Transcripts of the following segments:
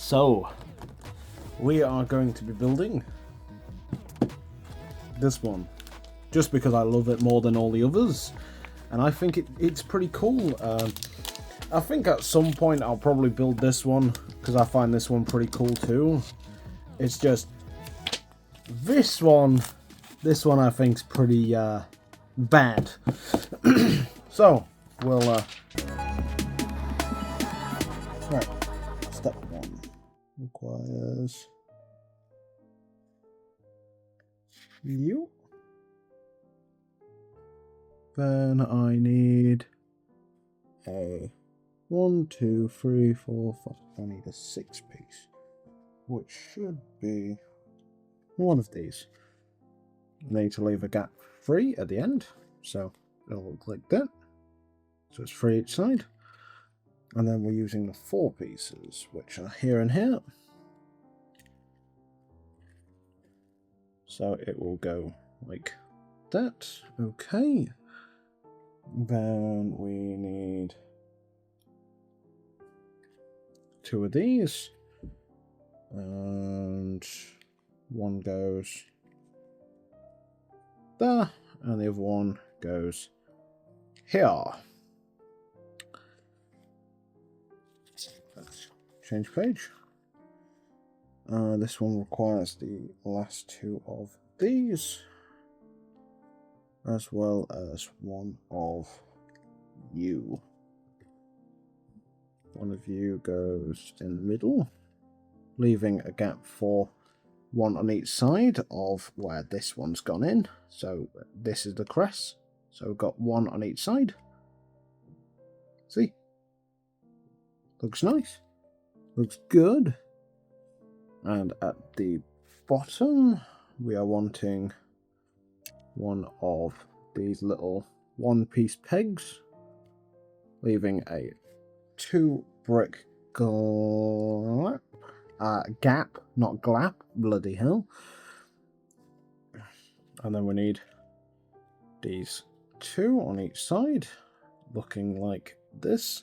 So, we are going to be building this one, just because I love it more than all the others, and I think it's pretty cool. I think at some point I'll probably build this one, because I find this one pretty cool too. It's just, this one I think's pretty bad. So, we'll, right, step one requires you. Then I need a 1, 2, 3, 4, 5. I need a 6-piece, which should be one of these. I need to leave a gap free at the end, so it'll look like that. So it's 3 each side. And then we're using the 4 pieces, which are here and here. So it will go like that. Okay. Then we need 2 of these. And one goes there, and the other one goes here. Let's change page. This one requires the last 2 of these, as well as one of you. One of you goes in the middle, leaving a gap for one on each side of where this one's gone in. So this is the crest. So we've got one on each side. See? Looks nice. Looks good. And at the bottom, we are wanting one of these little 1-piece pegs, leaving a 2 brick gap, not glap, bloody hell. And then we need these 2 on each side, looking like this.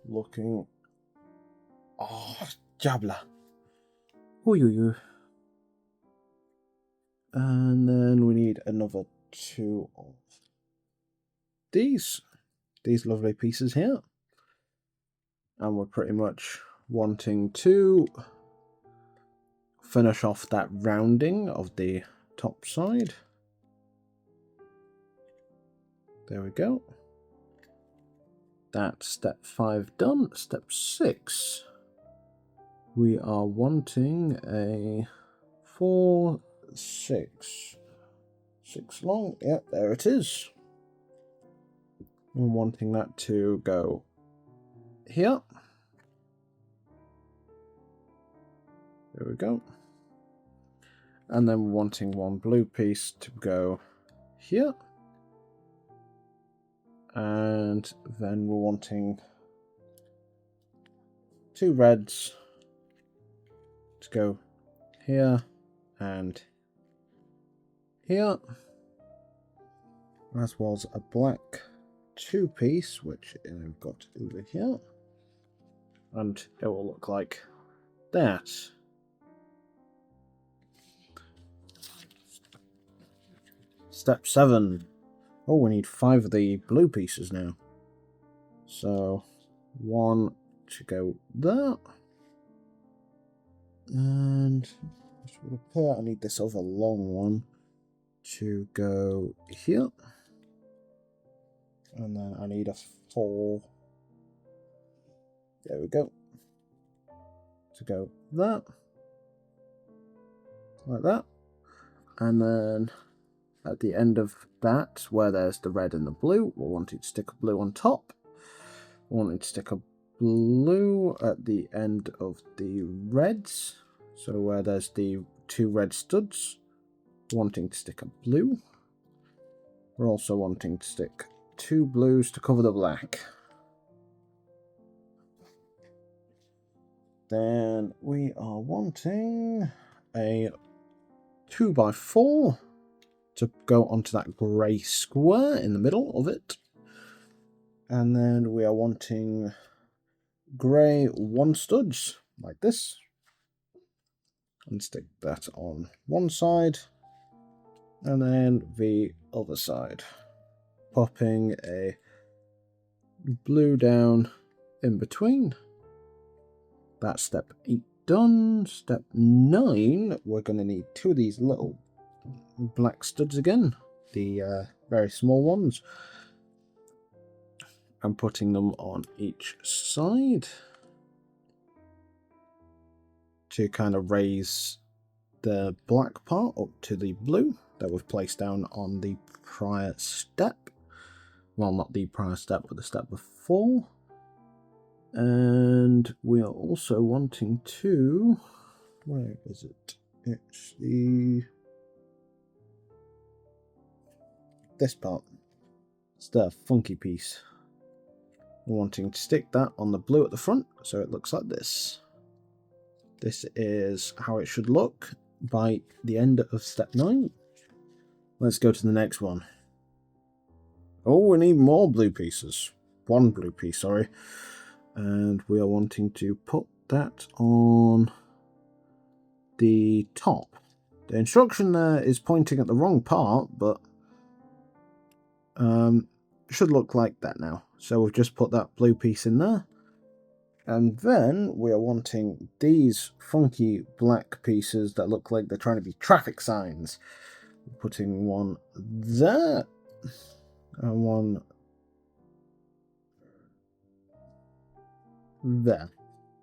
Looking... oh, jabla. Ooh. And then we need another 2 of these lovely pieces here. And we're pretty much wanting to finish off that rounding of the top side. There we go. That's step 5 done. Step 6. We are wanting a 4, 6. 6 long. Yep, there it is. We're wanting that to go here. There we go. And then we're wanting one blue piece to go here. And then we're wanting 2 reds to go here and here. As well as a black 2-piece, which I've got over here. And it will look like that. Step 7. Oh, we need 5 of the blue pieces now. So, 1 to go there. And I need this other long one to go here. And then I need a 4. There we go. To go there. Like that. And then at the end of that, where there's the red and the blue, we're wanting to stick a blue on top. We're wanting to stick a blue at the end of the reds. So where there's the 2 red studs, we're wanting to stick a blue. We're also wanting to stick 2 blues to cover the black. Then we are wanting a 2x4 to go onto that grey square in the middle of it. And then we are wanting grey 1 studs, like this. And stick that on one side. And then the other side. Popping a blue down in between. That's step 8 done. Step 9, we're going to need 2 of these little black studs again. The very small ones. I'm putting them on each side to kind of raise the black part up to the blue that we've placed down on the prior step. Well, not the prior step, but the step before. And we are also wanting to... Where is it? It's this part. It's the funky piece. We're wanting to stick that on the blue at the front, so it looks like this. This is how it should look by the end of step 9. Let's go to the next one. Oh, we need more blue pieces. 1 blue piece, sorry. And we are wanting to put that on the top. The instruction there is pointing at the wrong part, but should look like that now. So we've just put that blue piece in there. And then we are wanting these funky black pieces that look like they're trying to be traffic signs. We're putting one there and one there.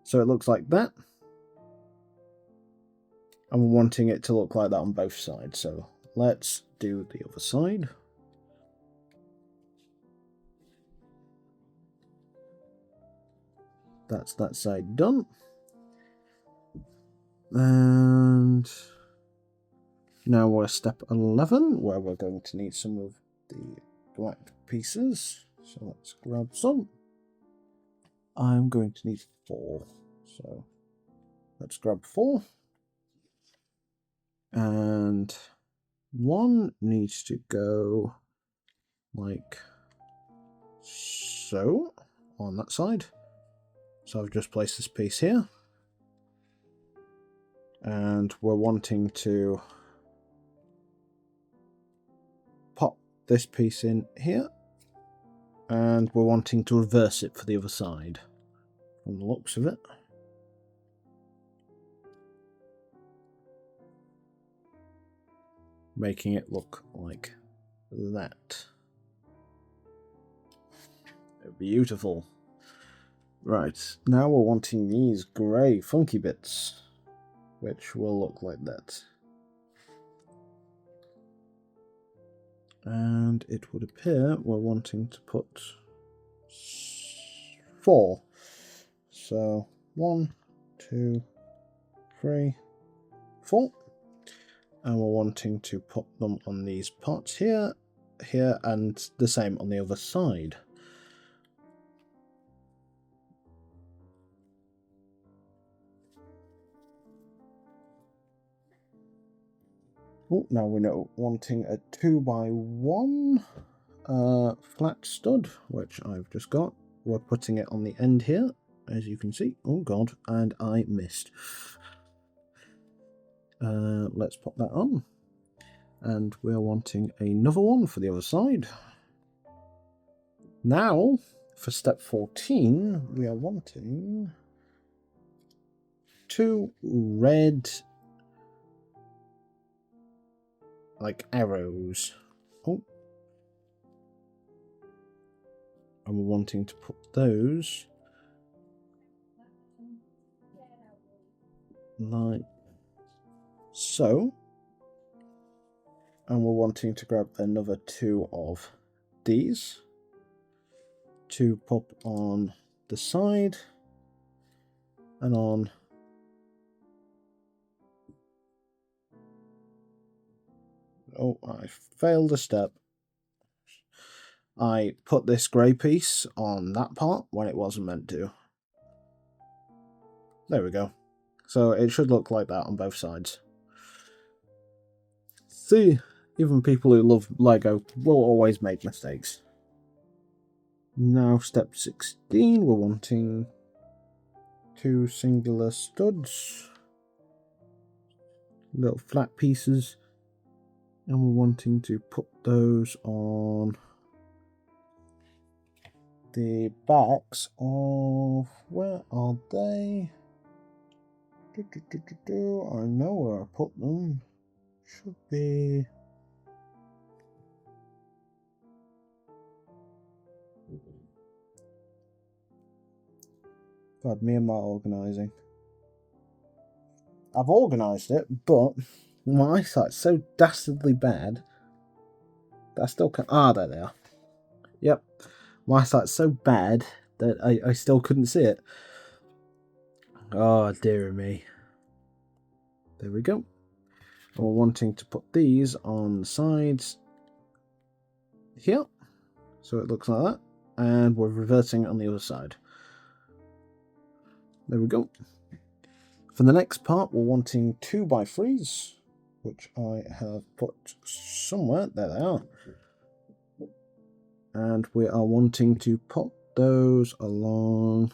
So it looks like that. And we're wanting it to look like that on both sides. So let's do the other side. That's that side done. And now we're step 11, where we're going to need some of the black pieces. So let's grab some. I'm going to need 4. So let's grab 4. And 1 needs to go like so on that side. So I've just placed this piece here. And we're wanting to pop this piece in here. And we're wanting to reverse it for the other side, from the looks of it. Making it look like that. Beautiful. Right, now we're wanting these grey funky bits, which will look like that. And it would appear we're wanting to put 4. So 1, 2, 3, 4. And we're wanting to put them on these parts here, here, and the same on the other side. Oh, now we're wanting a 2x1 flat stud, which I've just got. We're putting it on the end here, as you can see. Oh god, and I missed. Let's pop that on. And we're wanting another one for the other side. Now, for step 14, we are wanting 2 red, like, arrows. Oh. And we're wanting to put those like so. And we're wanting to grab another 2 of these to pop on the side and on oh, I failed a step. I put this grey piece on that part when it wasn't meant to. There we go. So it should look like that on both sides. See, even people who love Lego will always make mistakes. Now step 16, we're wanting 2 singular studs, little flat pieces, and we're wanting to put those on the backs of, where are they? I know where I put them. Should be... God, me and my organising. I've organised it, but my eyesight's so dastardly bad that I still can't... Ah, there they are. Yep. My eyesight's so bad that I still couldn't see it. Oh, dear me. There we go. And we're wanting to put these on the sides here. So it looks like that. And we're reversing it on the other side. There we go. For the next part, we're wanting 2x3s, which I have put somewhere. There they are. And we are wanting to put those along...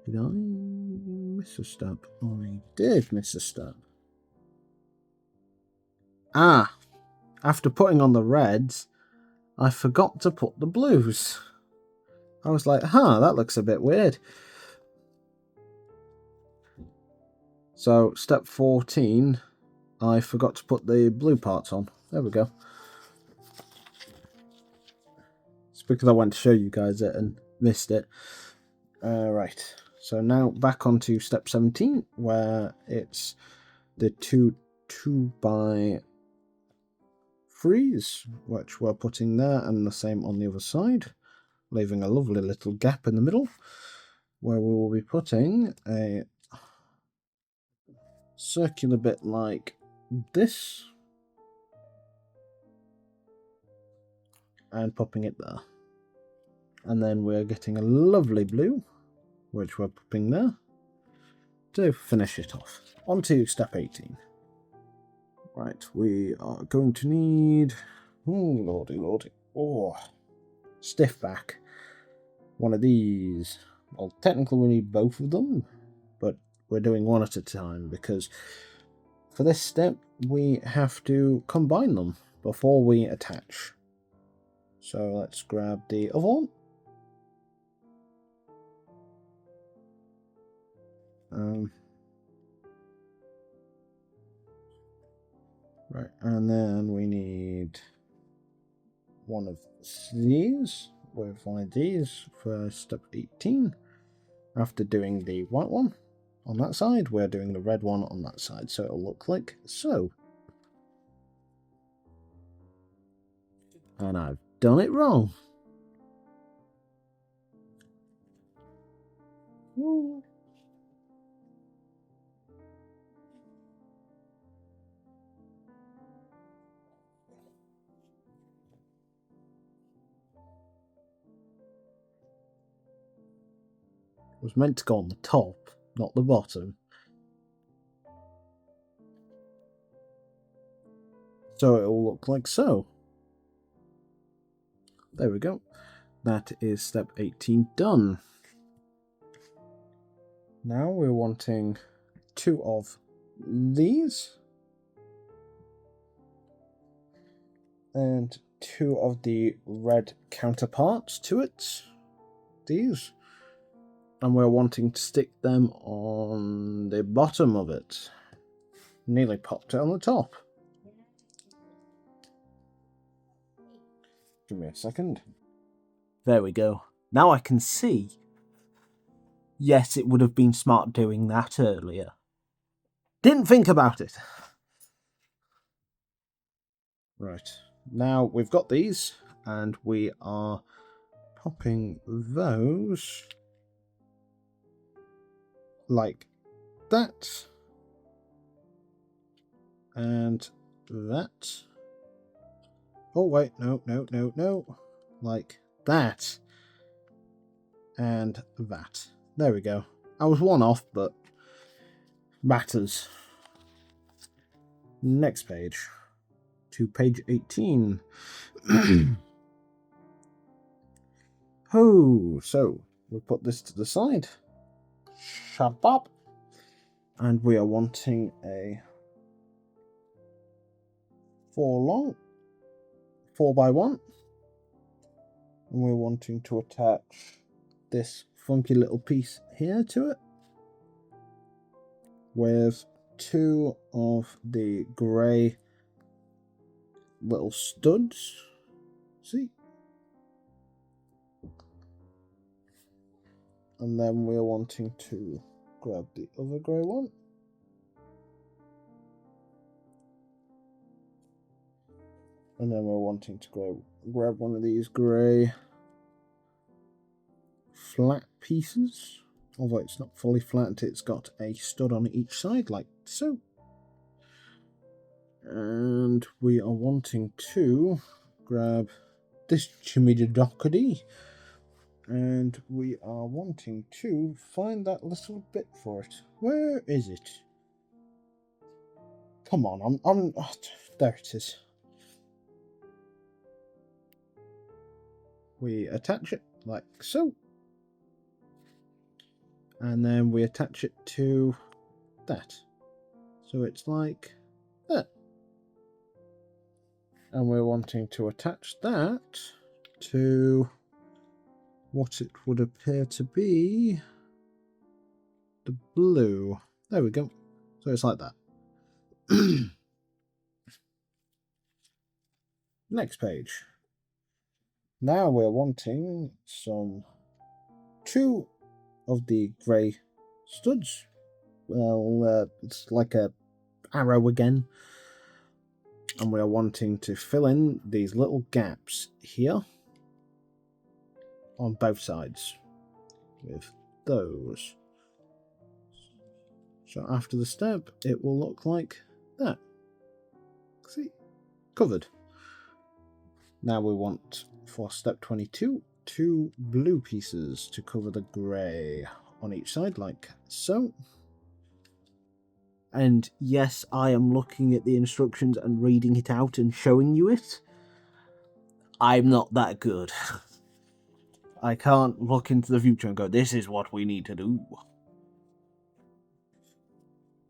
Did I miss a step? I did miss a step. Ah! After putting on the reds, I forgot to put the blues. I was like, that looks a bit weird. So, step 14, I forgot to put the blue parts on. There we go. It's because I went to show you guys it and missed it. Right, so now back onto step 17, where it's the 2x3s, which we're putting there, and the same on the other side, leaving a lovely little gap in the middle, where we will be putting a circular bit like this, and popping it there. And then we're getting a lovely blue, which we're popping there, to finish it off. On to step 18. Right, we are going to need... Oh, lordy, lordy. Oh, stiff back. One of these. Well, technically we need both of them, but we're doing one at a time, because for this step, we have to combine them before we attach. So let's grab the other one. Right, and then we need one of these. We'll find these for step 18. After doing the white one on that side, we're doing the red one on that side, so it'll look like so. And I've done it wrong. Ooh. It was meant to go on the top, not the bottom. So it will look like so. There we go. That is step 18 done. Now we're wanting 2 of these. And 2 of the red counterparts to it. These. And we're wanting to stick them on the bottom of it. Nearly popped it on the top. Give me a second. There we go. Now I can see. Yes, it would have been smart doing that earlier. Didn't think about it. Right. Now we've got these, and we are popping those like that. And that. Oh, wait, no. Like that. And that. There we go. I was one off, but matters. Next page. To page 18. Oh, so we put this to the side. Shabab. And we are wanting a 4 by 1. And we're wanting to attach this funky little piece here to it with 2 of the grey little studs. See? And then we're wanting to grab the other grey one. And then we're wanting to grab one of these grey flat pieces. Although it's not fully flat, it's got a stud on each side, like so. And we are wanting to grab this chimidockady. And we are wanting to find that little bit for it. Where is it? Come on, oh, there it is. We attach it like so. And then we attach it to that. So it's like that. And we're wanting to attach that to what it would appear to be the blue. There we go. So it's like that. Next page. Now we're wanting some 2 of the grey studs. Well, it's like a arrow again. And we are wanting to fill in these little gaps here on both sides with those. So after the step, it will look like that. See? Covered. Now we want, for step 22, 2 blue pieces to cover the grey on each side, like so. And yes, I am looking at the instructions and reading it out and showing you it. I'm not that good. I can't look into the future and go, this is what we need to do.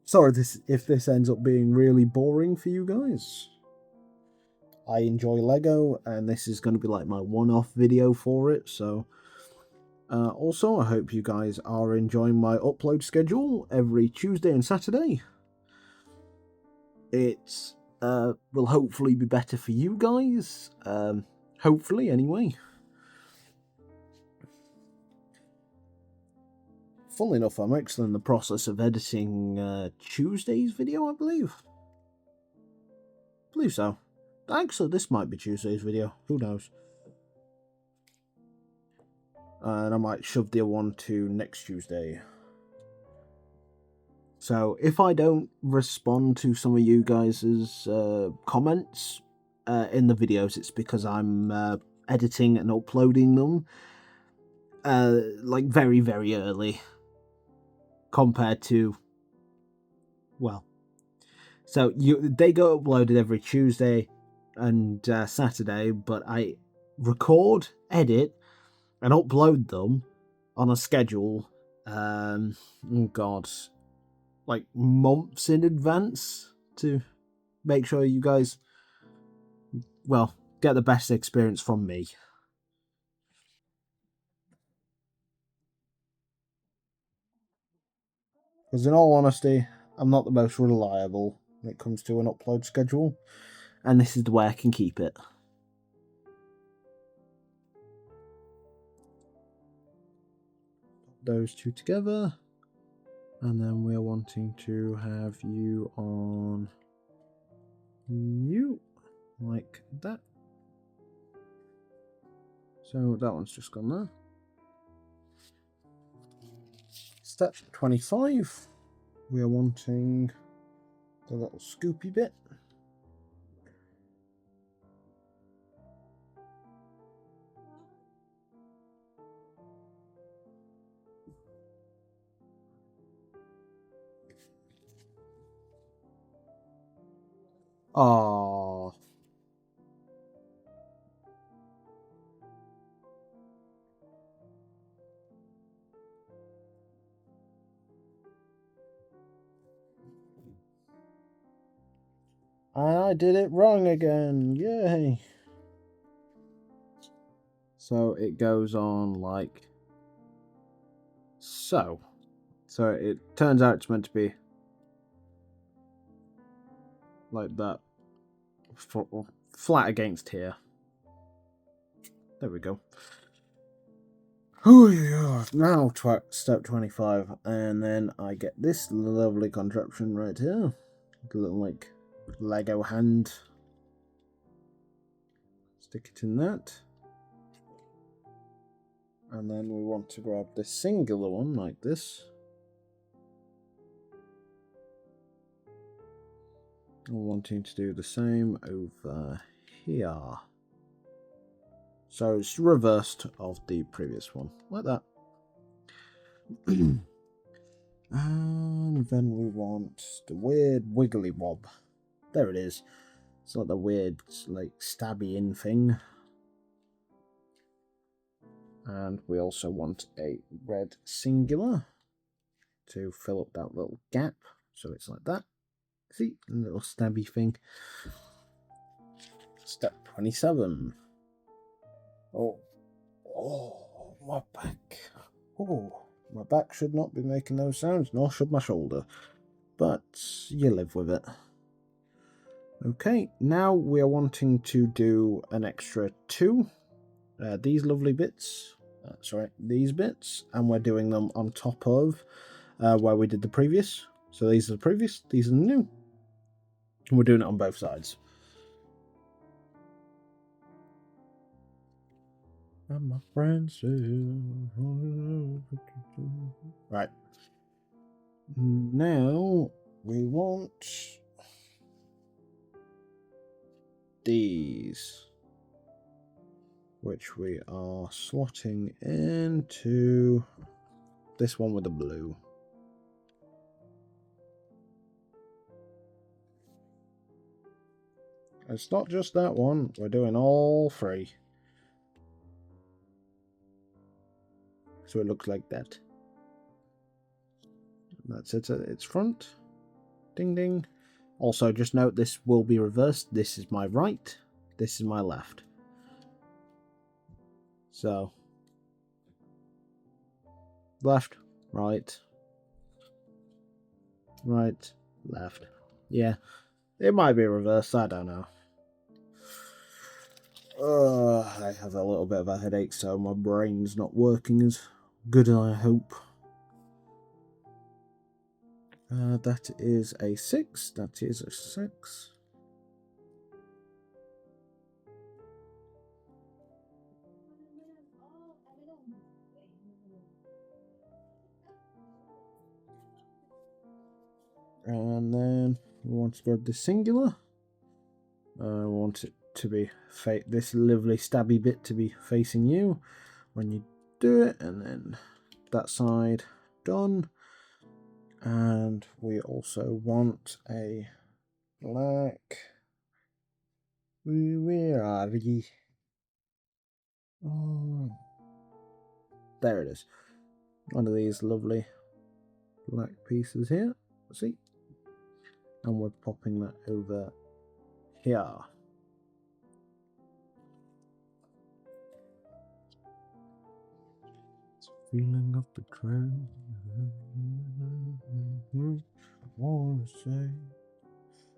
Sorry if this ends up being really boring for you guys. I enjoy Lego, and this is going to be like my one-off video for it, so... also, I hope you guys are enjoying my upload schedule every Tuesday and Saturday. It will hopefully be better for you guys. Hopefully, anyway. Funnily enough, I'm actually in the process of editing Tuesday's video, I believe. I believe so. Actually, this might be Tuesday's video. Who knows? And I might shove the other one to next Tuesday. So if I don't respond to some of you guys' comments in the videos, it's because I'm editing and uploading them like very, very early compared to, well, so they go uploaded every Tuesday and Saturday, but I record, edit, and upload them on a schedule, oh God, like months in advance to make sure you guys, well, get the best experience from me. Because in all honesty, I'm not the most reliable when it comes to an upload schedule, and this is the way I can keep it. Those 2 together, and then we're wanting to have you on you, like that. So that one's just gone there. Step 25, we are wanting the little scoopy bit. I did it wrong again. Yay. So it goes on like so. So it turns out it's meant to be like that, flat against here. There we go. Oh yeah, now step 25, and then I get this lovely contraption right here. The little like Lego hand. Stick it in that. And then we want to grab this singular one like this. I'm wanting to do the same over here. So it's reversed of the previous one, like that. And then we want the weird wiggly wob. There it is. It's like the weird, like, stabby in thing. And we also want a red singular to fill up that little gap. So it's like that. See, a little stabby thing. Step 27. Oh, my back. Oh, my back should not be making those sounds, nor should my shoulder. But you live with it. Okay, now we are wanting to do an extra 2. These lovely bits. These bits. And we're doing them on top of where we did the previous. So these are the previous, these are the new. And we're doing it on both sides. And my friend said... Right. Now we want these, which we are slotting into this one with the blue. It's not just that one, we're doing all 3. So it looks like that. That's it at its front. Ding ding. Also, just note this will be reversed. This is my right, this is my left. So, left, right, right, left. Yeah, it might be reversed, I don't know. I have a little bit of a headache, so my brain's not working as good as I hope. That is a 6. That is a 6. And then we want to grab the singular. I want it to be this lovely stabby bit to be facing you when you do it, and then that side done. And we also want a black. Where are we? Oh, there it is. One of these lovely black pieces here. See? And we're popping that over here. It's a feeling of betrayal. I wanna say.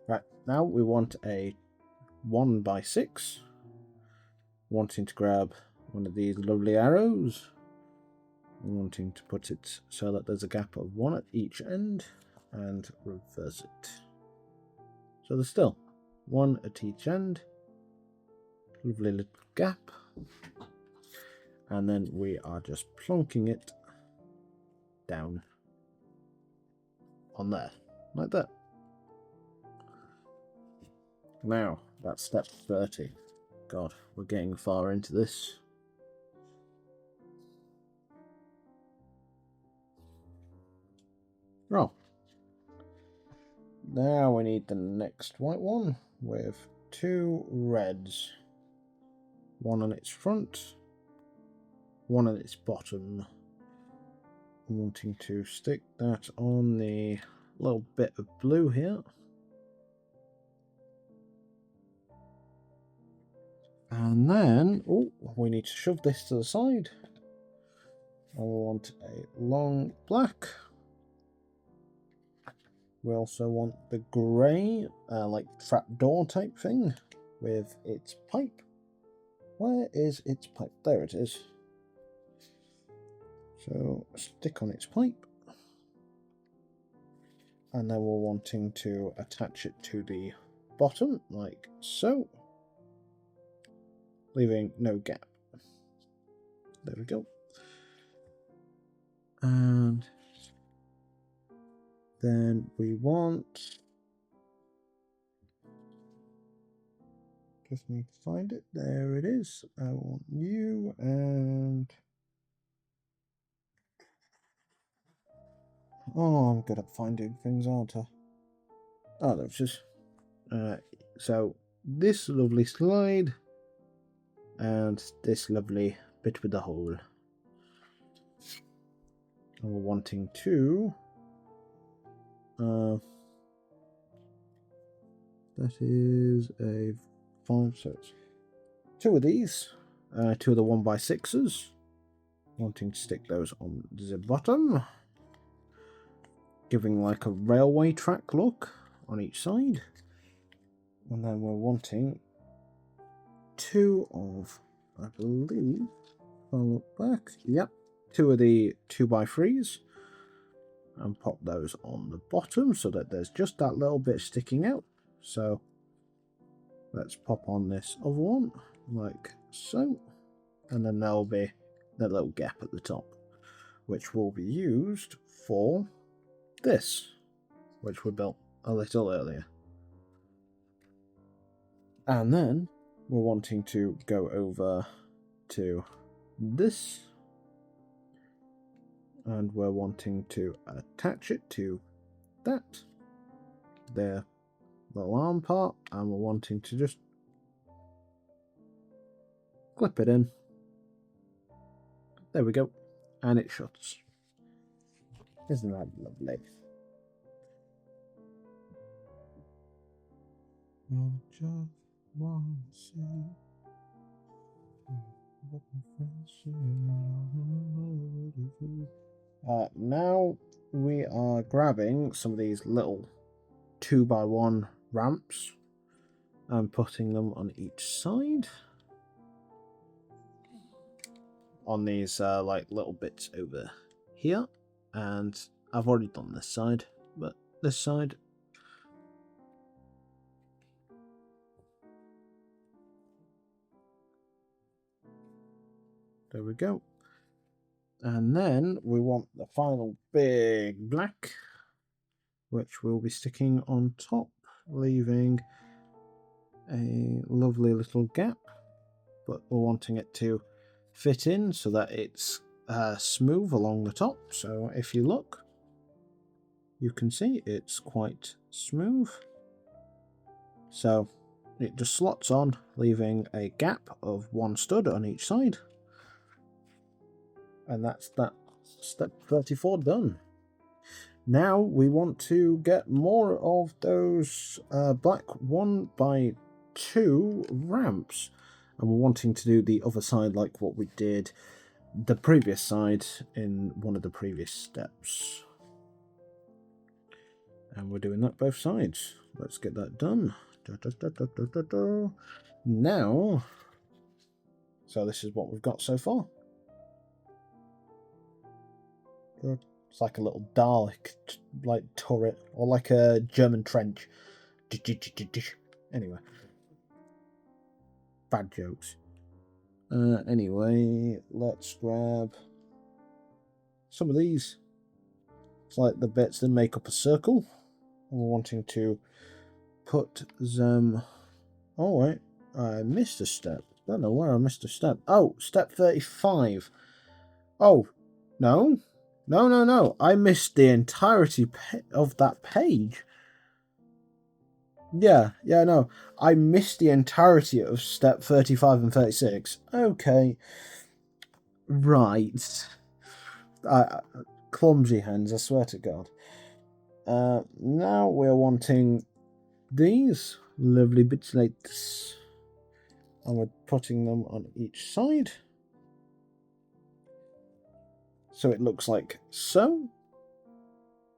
Right, now we want a 1x6. Wanting to grab one of these lovely arrows. Wanting to put it so that there's a gap of 1 at each end and reverse it. So there's still 1 at each end. Lovely little gap. And then we are just plonking it down on there, like that. Now, that's step 30. God, we're getting far into this. Oh. Now we need the next white one with 2 reds. 1 on its front, 1 on its bottom. Wanting to stick that on the little bit of blue here. And then, oh, we need to shove this to the side. I want a long black. We also want the grey, like trapdoor type thing with its pipe. Where is its pipe? There it is. So stick on its pipe. And then we're wanting to attach it to the bottom, like so. Leaving no gap. There we go. And then we want... Just need to find it. There it is. I want you and... Oh, I'm good at finding things, aren't I? Oh, there it is. So, this lovely slide and this lovely bit with the hole. And we're wanting to... that is a 5, so it's 2 of these, 2 of the 1x6s. Wanting to stick those on the bottom, giving like a railway track look on each side. And then we're wanting 2 of, I believe, if I look back, yep, 2 of the 2x3s, and pop those on the bottom so that there's just that little bit sticking out. So let's pop on this other one like so, and then there'll be that little gap at the top, which will be used for this, which we built a little earlier. And then we're wanting to go over to this, and we're wanting to attach it to that, the little arm part, and we're wanting to just clip it in. There we go, and it shuts. Isn't that lovely? Now we are grabbing some of these little 2x1 ramps and putting them on each side. On these like little bits over here, and I've already done this side, but this side, there we go. And then we want the final big black, which we'll be sticking on top, leaving a lovely little gap, but we're wanting it to fit in so that it's smooth along the top. So if you look, you can see it's quite smooth. So it just slots on, leaving a gap of 1 stud on each side. And that's that step 34 done. Now we want to get more of those black 1x2 ramps. And we're wanting to do the other side like what we did the previous side in one of the previous steps. And we're doing that both sides. Let's get that done. Now, so this is what we've got so far. It's like a little Dalek like turret, or like a German trench. Anyway, bad jokes. Anyway, let's grab some of these. It's like the bits that make up a circle. And we're wanting to put them... Oh wait, I missed a step. I don't know where I missed a step. Oh, step 35. Oh, no. No. I missed the entirety of that page. Yeah, no. I missed the entirety of step 35 and 36. Okay. Right. Clumsy hands, I swear to God. Now we're wanting these lovely bits like this. And we're putting them on each side. So it looks like so.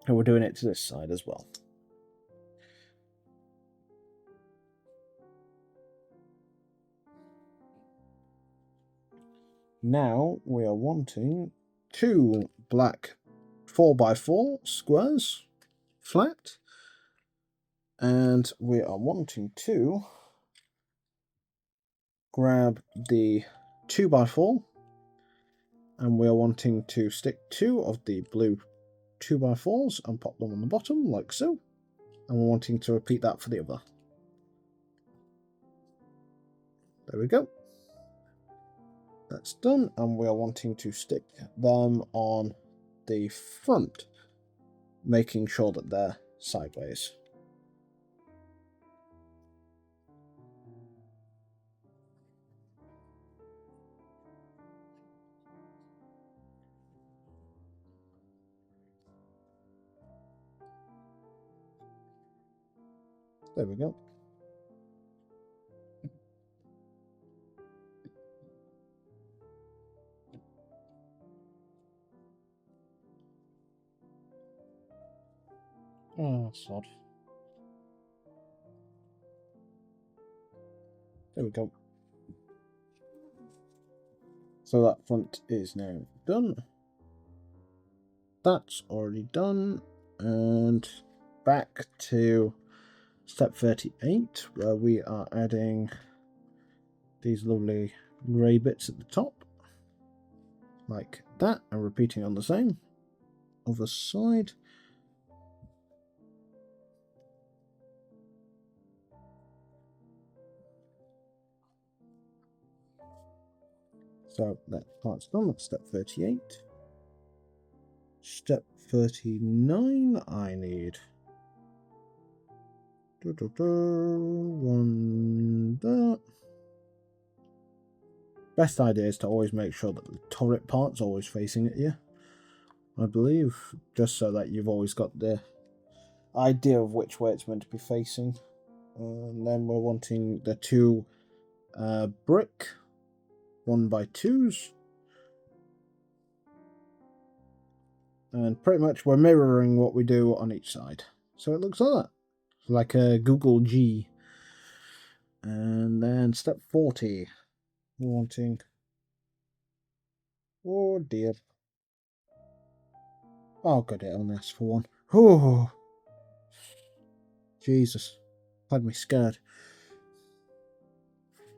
And we're doing it to this side as well. Now we are wanting 2 black 4x4 squares, flat. And we are wanting to grab the 2x4. And we are wanting to stick 2 of the blue 2x4s and pop them on the bottom, like so. And we're wanting to repeat that for the other. There we go. That's done, and we are wanting to stick them on the front, making sure that they're sideways. There we go. Oh, sod. There we go. So that front is now done. That's already done. And back to step 38, where we are adding these lovely grey bits at the top, like that, and repeating on the same other side. So that part's done. That's step 38. Step 39, I need one there. Best idea is to always make sure that the turret part's always facing at you, I believe, just so that you've always got the idea of which way it's meant to be facing. And then we're wanting the 2 brick 1x2s. And pretty much we're mirroring what we do on each side. So it looks like that. Like a Google G. And then step 40. We're wanting... Oh dear. Oh god, it only asks for 1. Oh! Jesus. Had me scared.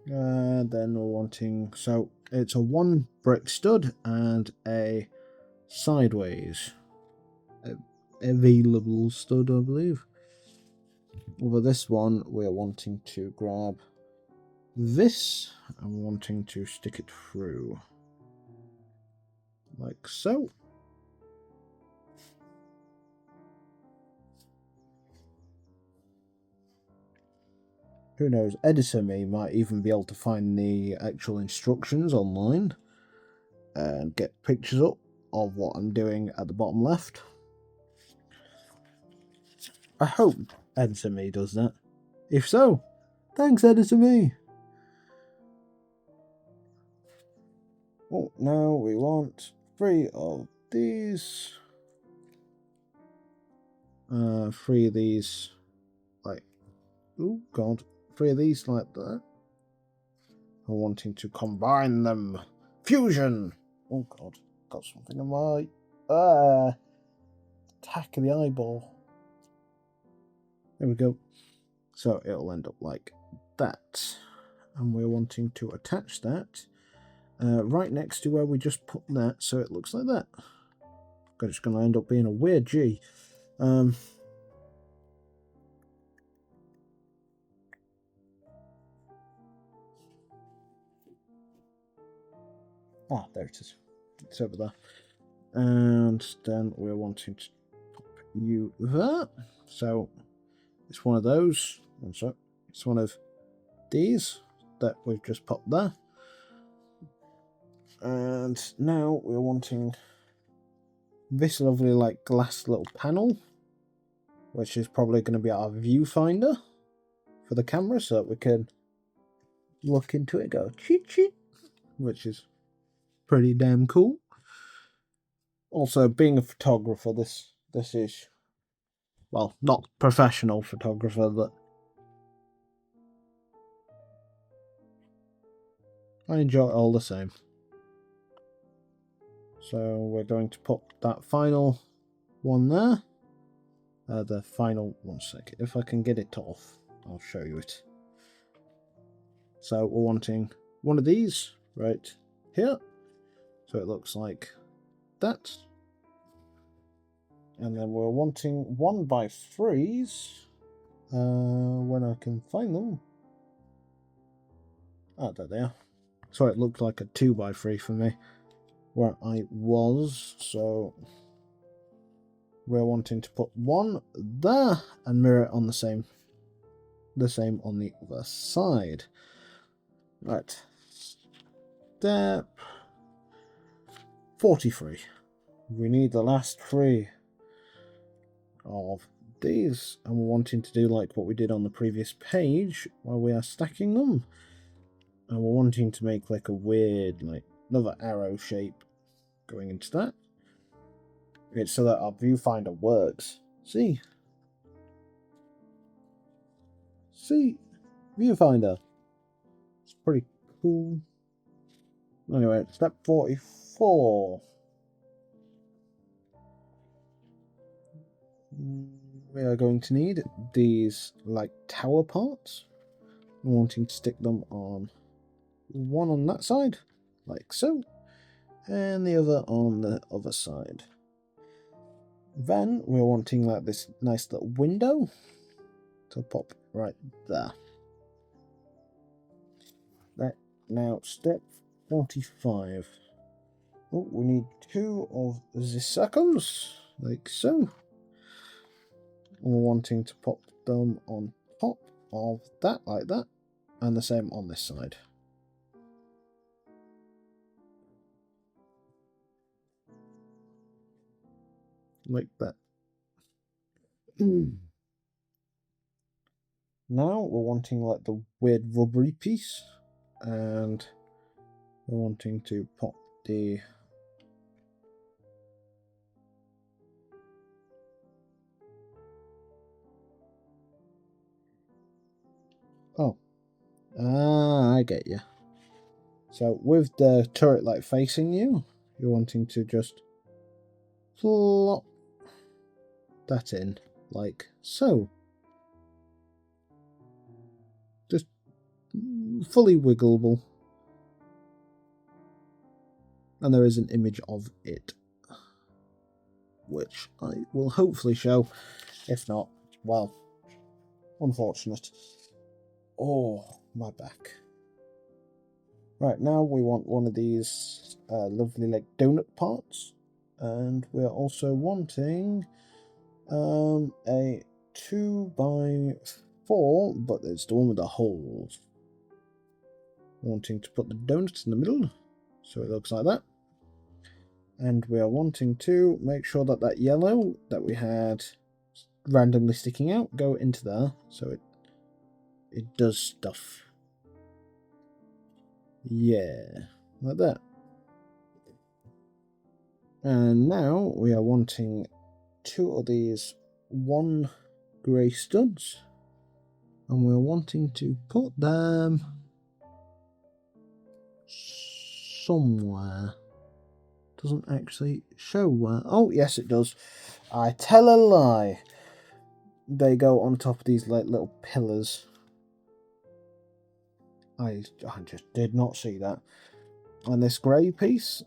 And then we're wanting... So it's a 1 brick stud and a sideways available stud, I believe. Over this one, we're wanting to grab this and wanting to stick it through, like so. Who knows, editor me might even be able to find the actual instructions online and get pictures up of what I'm doing at the bottom left. I hope editor me does that. If so, thanks editor me. Oh, now we want 3 of these. 3 of these, like, oh god, 3 of these like that. I'm wanting to combine them. Fusion! Oh god, got something in my attack of the eyeball. There we go. So it'll end up like that. And we're wanting to attach that right next to where we just put that, so it looks like that. God, it's going to end up being a weird G. Ah, there it is. It's over there. And then we're wanting to pop you there. So it's one of those. So it's one of these that we've just popped there. And now we're wanting this lovely like glass little panel, which is probably going to be our viewfinder for the camera, so that we can look into it and go cheat cheat, which is pretty damn cool. Also, being a photographer, this is, well, not professional photographer, but I enjoy it all the same. So we're going to put that final one there. The final, one second, if I can get it off, I'll show you it. So we're wanting one of these right here. So it looks like that. And then we're wanting 1x3s. When I can find them. Oh, there they are. So it looked like a 2x3 for me where I was. So we're wanting to put one there and mirror it on the same on the other side. Right. Step 43. We need the last 3 of these, and we're wanting to do like what we did on the previous page while we are stacking them. And we're wanting to make like a weird, like another arrow shape going into that. It's so that our viewfinder works. See, viewfinder. It's pretty cool. Anyway, step 44. We are going to need these like tower parts. I'm wanting to stick them on one on that side, like so, and the other on the other side. Then we're wanting like this nice little window to pop right there. Right, now step 45. Oh, we need 2 of the circles, like so. And we're wanting to pop them on top of that, like that, and the same on this side. Like that. Now we're wanting like the weird rubbery piece, and we're wanting to pop the I get you. So with the turret like facing you, you're wanting to just plop that in like so. Just fully wiggleable. And there is an image of it, which I will hopefully show. If not, well, unfortunate. Oh, my back. Right, now we want one of these lovely like donut parts. And we're also wanting a 2x4, but it's the one with the holes. Wanting to put the donut in the middle, so it looks like that. And we are wanting to make sure that that yellow that we had randomly sticking out go into there, so it does stuff. Yeah, like that. And now we are wanting 2 of these 1 grey studs, and we're wanting to put them somewhere. Doesn't actually show where. Oh, yes, it does. I tell a lie. They go on top of these like little pillars. I just did not see that. And this grey piece,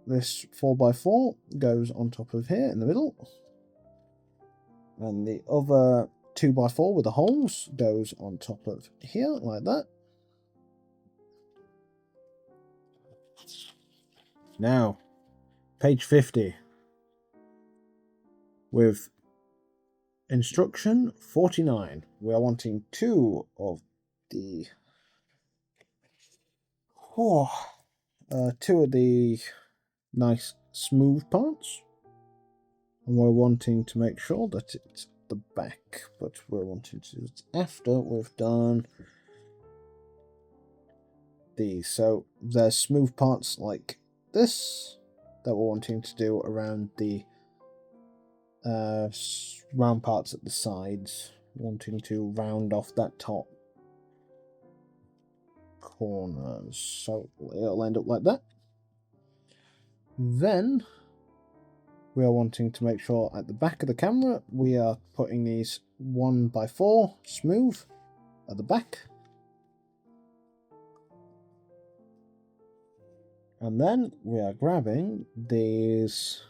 this 4x4, goes on top of here in the middle. And the other 2x4 with the holes goes on top of here, like that. Now, page 50. With instruction 49. We are wanting 2 of the... 2 of the nice smooth parts. And we're wanting to make sure that it's the back, but we're wanting to do it after we've done these. So there's smooth parts like this that we're wanting to do around the round parts at the sides, wanting to round off that top corners, so it'll end up like that. Then we are wanting to make sure at the back of the camera we are putting these 1x4 smooth at the back, and then we are grabbing these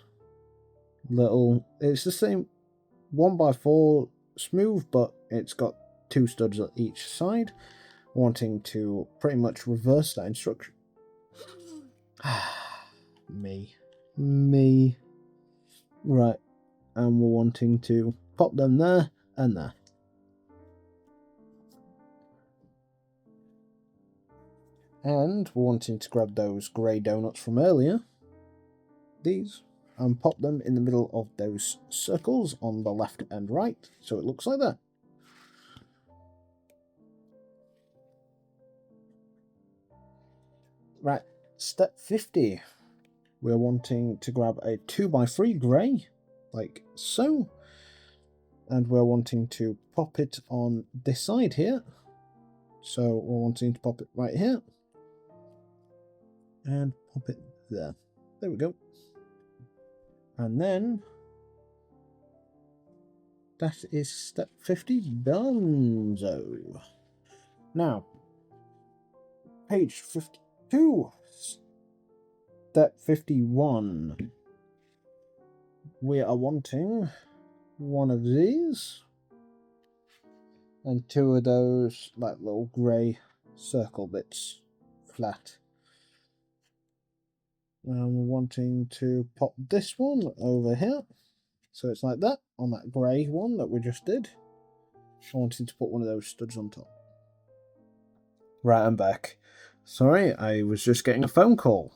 little, it's the same 1x4 smooth, but it's got 2 studs at each side, wanting to pretty much reverse that instruction. me right, and we're wanting to pop them there and there. And we're wanting to grab those grey donuts from earlier, these, and pop them in the middle of those circles on the left and right, so it looks like that. Right, step 50. We're wanting to grab a 2x3 grey, like so, and we're wanting to pop it on this side here. So we're wanting to pop it right here, and pop it there. There we go. And then that is step 50 done. So now, page 52, step 51. We are wanting one of these and 2 of those like little grey circle bits flat. And we're wanting to pop this one over here, so it's like that on that grey one that we just did. I wanted to put one of those studs on top. Right, I'm back. Sorry, I was just getting a phone call.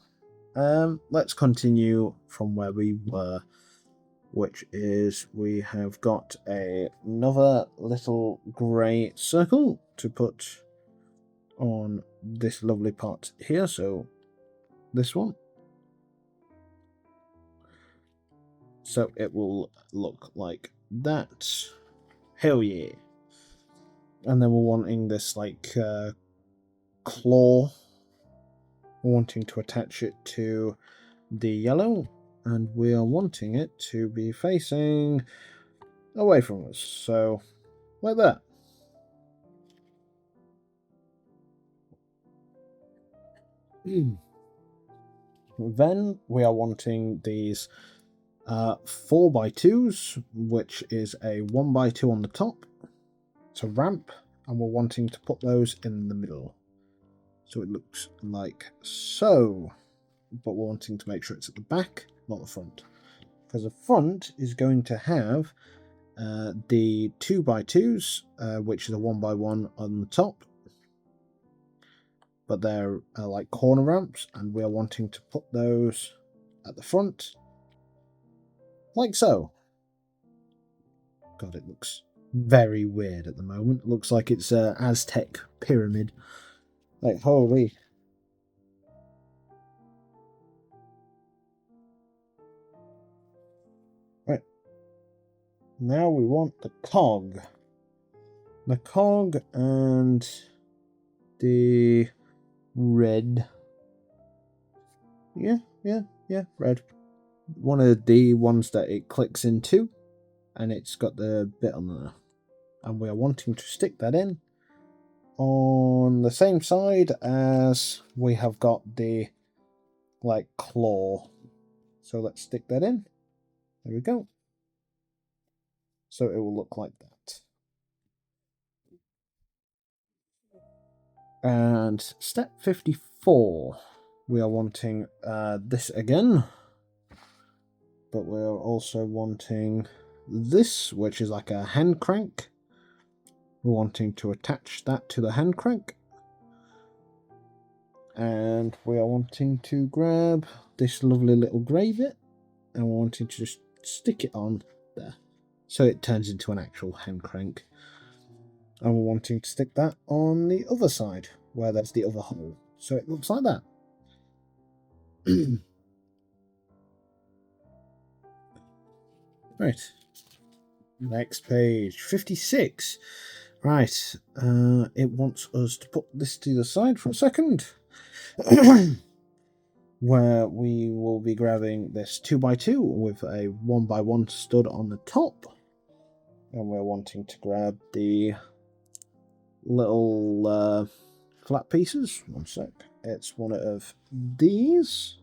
Let's continue from where we were, which is we have got another little grey circle to put on this lovely part here, so this one. So it will look like that. Hell yeah. And then we're wanting this like claw. We're wanting to attach it to the yellow, and we are wanting it to be facing away from us. So like that. Then we are wanting these 4x2s, which is a 1x2 on the top. It's a ramp, and we're wanting to put those in the middle. So it looks like so, but we're wanting to make sure it's at the back, not the front. Because the front is going to have the 2x2s, which is a 1x1 on the top. But they're like corner ramps, and we're wanting to put those at the front. Like so. God, it looks very weird at the moment. It looks like it's an Aztec pyramid. Like, holy. Right. Now we want the cog. The cog and the red. Yeah, red. One of the ones that it clicks into, and it's got the bit on there. And we are wanting to stick that in on the same side as we have got the like claw. So let's stick that in. There we go. So it will look like that. And step 54, we are wanting this again, but we're also wanting this, which is like a hand crank. We're wanting to attach that to the hand crank, and we are wanting to grab this lovely little grey bit, and we're wanting to just stick it on there, so it turns into an actual hand crank. And we're wanting to stick that on the other side, where there's the other hole. So it looks like that. Right. Next page, 56. Right. It wants us to put this to the side for a second. Where we will be grabbing this 2x2 with a 1x1 stud on the top. And we're wanting to grab the little flat pieces. One sec. It's one of these.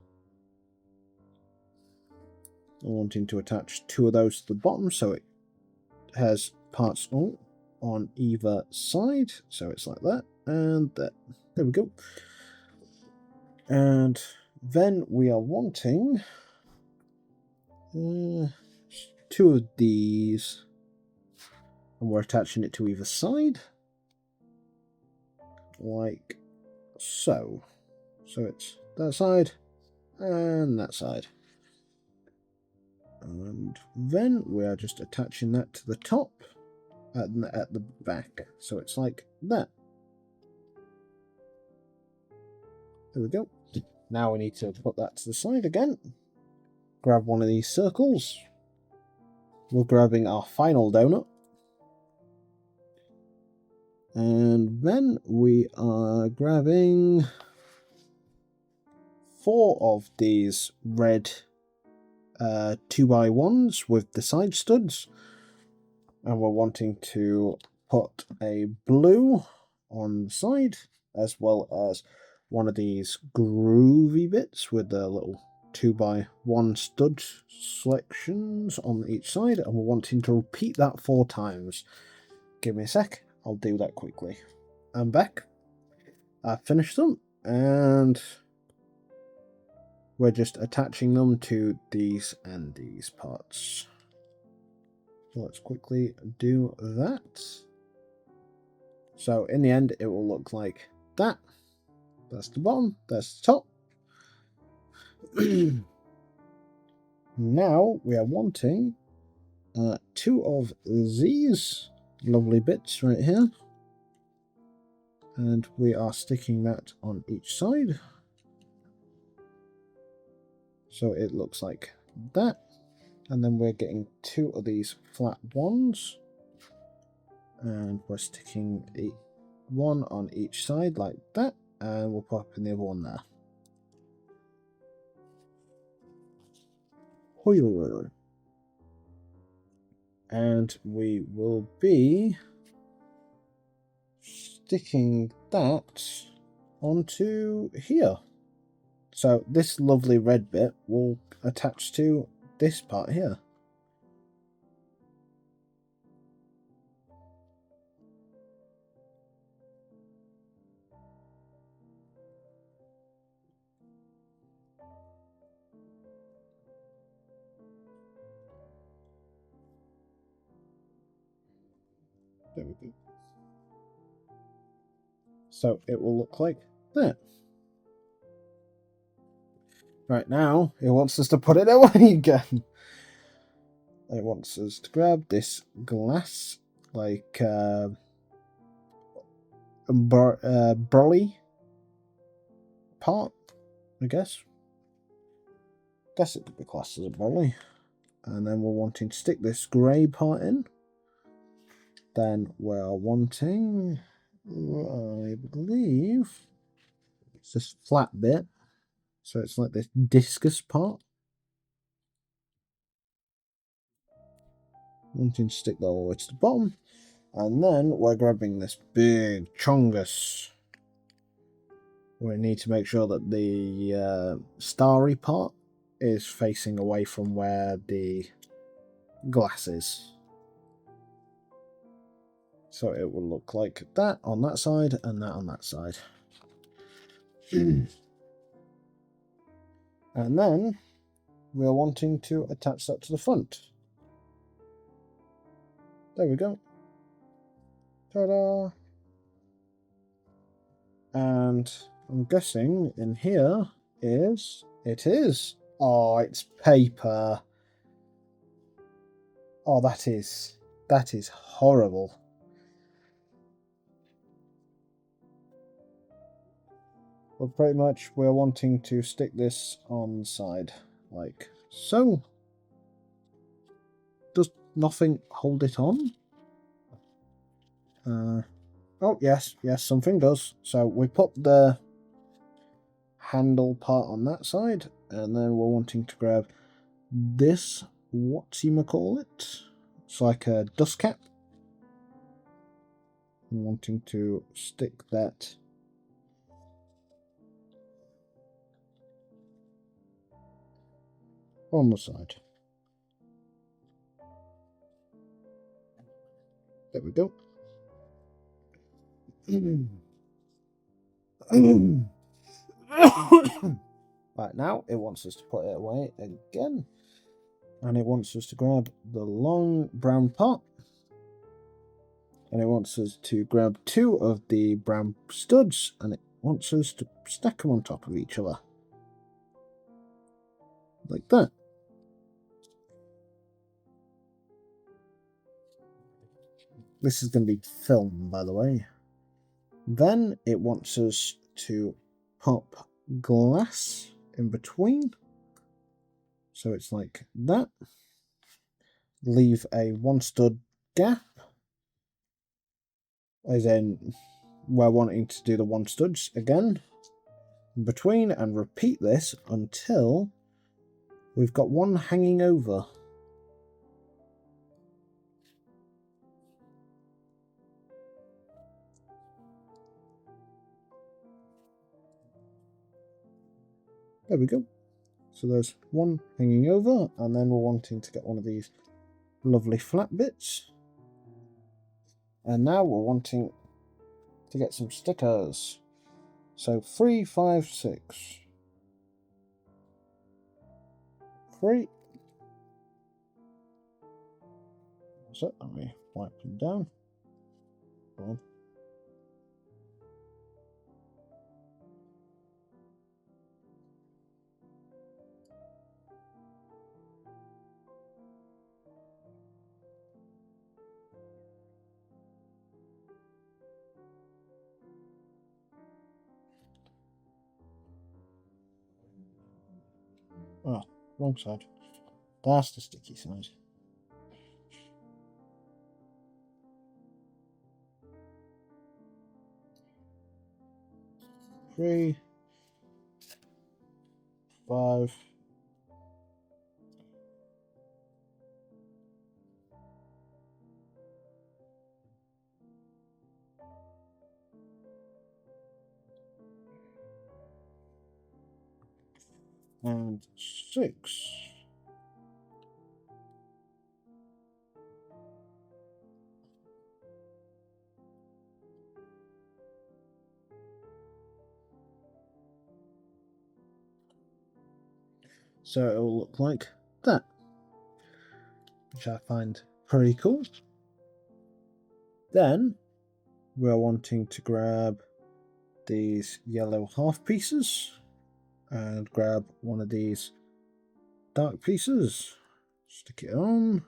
I'm wanting to attach 2 of those to the bottom so it has parts on either side. So it's like that. And that. There we go. And then we are wanting 2 of these. And we're attaching it to either side. Like so. So it's that side and that side. And then we are just attaching that to the top at the back. So it's like that. There we go. Now we need to put that to the side again. Grab one of these circles. We're grabbing our final donut. And then we are grabbing 4 of these red 2x1s with the side studs. And we're wanting to put a blue on the side, as well as one of these groovy bits with the little 2x1 stud selections on each side. And we're wanting to repeat that 4 times. Give me a sec. I'll do that quickly. I'm back. I've finished them, and we're just attaching them to these and these parts. So let's quickly do that. So in the end, it will look like that. That's the bottom, that's the top. Now we are wanting 2 of these lovely bits right here. And we are sticking that on each side. So it looks like that. And then we're getting 2 of these flat ones. And we're sticking one on each side like that. And we'll pop in the other one there. And we will be sticking that onto here. So this lovely red bit will attach to this part here. There we go. So it will look like that. Right now, it wants us to put it away again. It wants us to grab this glass, like burly part, I guess. Guess it could be classed as a burly. And then we're wanting to stick this grey part in. Then we're wanting, I believe, it's this flat bit. So it's like this discus part. Wanting to stick that all the way to the bottom. And then we're grabbing this big chongus. We need to make sure that the starry part is facing away from where the glass is. So it will look like that on that side and that on that side. And then we're wanting to attach that to the front. There we go. Ta-da! And I'm guessing in here it is. Oh, it's paper. Oh, that is horrible. But pretty much we're wanting to stick this on the side, like so. Does nothing hold it on? Oh, yes, something does. So we put the handle part on that side, and then we're wanting to grab this, whatchamacallit? It's like a dust cap. I'm wanting to stick that on the side. There we go. Right, now it wants us to put it away again, and it wants us to grab the long brown part, and it wants us to grab 2 of the brown studs, and it wants us to stack them on top of each other like that. This is going to be film, by the way. Then it wants us to pop glass in between, so it's like that. Leave a 1 stud gap, as in we're wanting to do the 1 studs again in between, and repeat this until we've got 1 hanging over. There we go. So there's 1 hanging over, and then we're wanting to get one of these lovely flat bits. And now we're wanting to get some stickers. So 3, 5, 6. 3. So let me wipe them down. Come on. Oh, wrong side. That's the sticky side. 3, 5. And 6. So it'll look like that, which I find pretty cool. Then we're wanting to grab these yellow half pieces and grab one of these dark pieces, stick it on,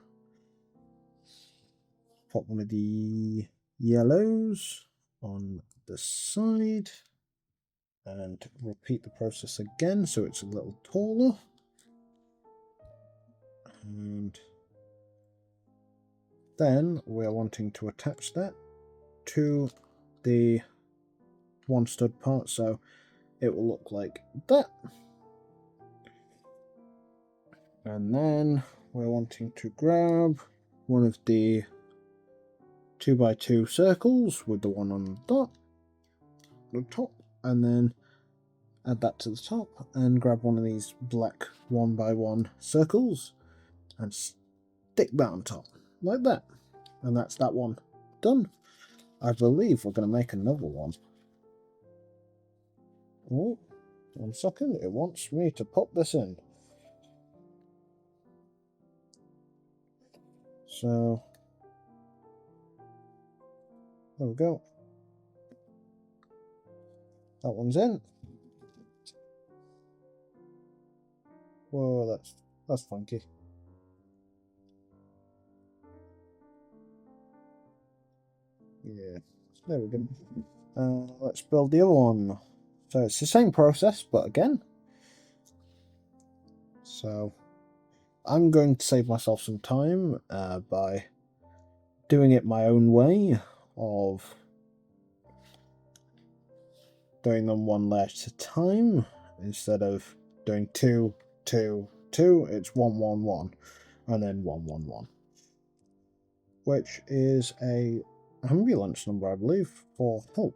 pop one of the yellows on the side, and repeat the process again so it's a little taller. And then we're wanting to attach that to the 1 stud part, so it will look like that. And then we're wanting to grab one of the 2x2 circles with the one on the top, and then add that to the top, and grab one of these black 1x1 circles and stick that on top like that. And that's that one done. I believe we're going to make another one. Oh, 1 second, it wants me to pop this in. So there we go. That one's in. Whoa, that's funky. Yeah, there we go. Let's build the other one. So it's the same process, but again. So I'm going to save myself some time by doing it my own way of doing them one layer at a time instead of doing 2, 2, 2. It's 1, 1, 1, and then 1, 1, 1, which is a ambulance number, I believe, for help.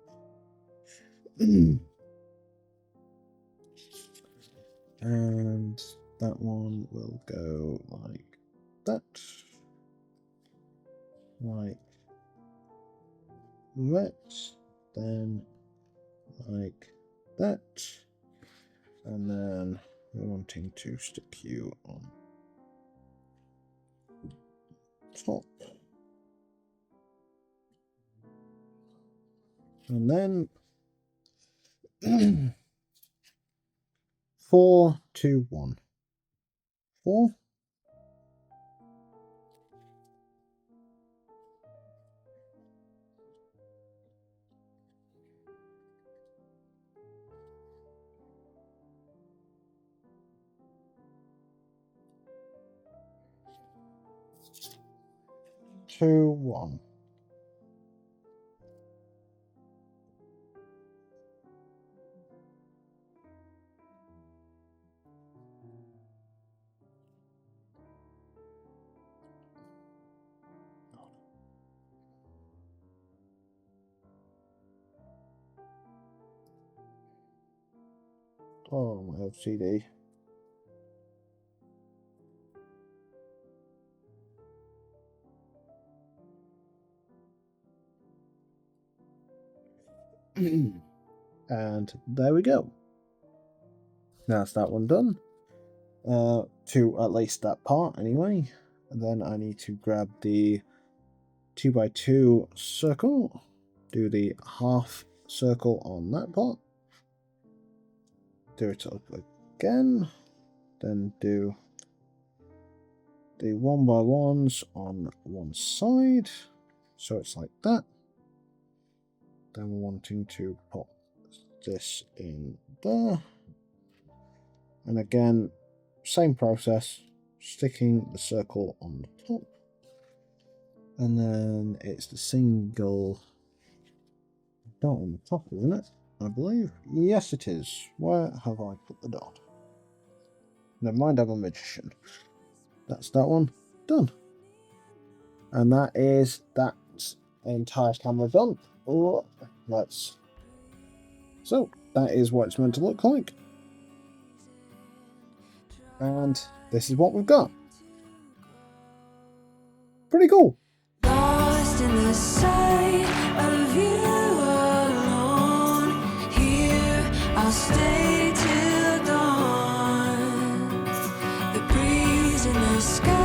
And that one will go like that, like that, then like that, and then we're wanting to stick you on top, and then 4, 2, 1, 4. Two, 1. Oh, my LCD. And there we go. That's that one done. To at least that part anyway. And then I need to grab the 2x2 circle, do the half circle on that part, do it up again, then do the 1x1s on one side, so it's like that. Then we're wanting to pop this in there, and again, same process, sticking the circle on the top, and then it's the single dot on the top, isn't it? I believe. Yes, it is. Where have I put the dot? Never mind, I'm a magician. That's that one done. And that is that entire camera done. Oh, so that is what it's meant to look like. And this is what we've got. Pretty cool. Lost in the sight of you alone. Here I'll stay till dawn. The breeze in the sky.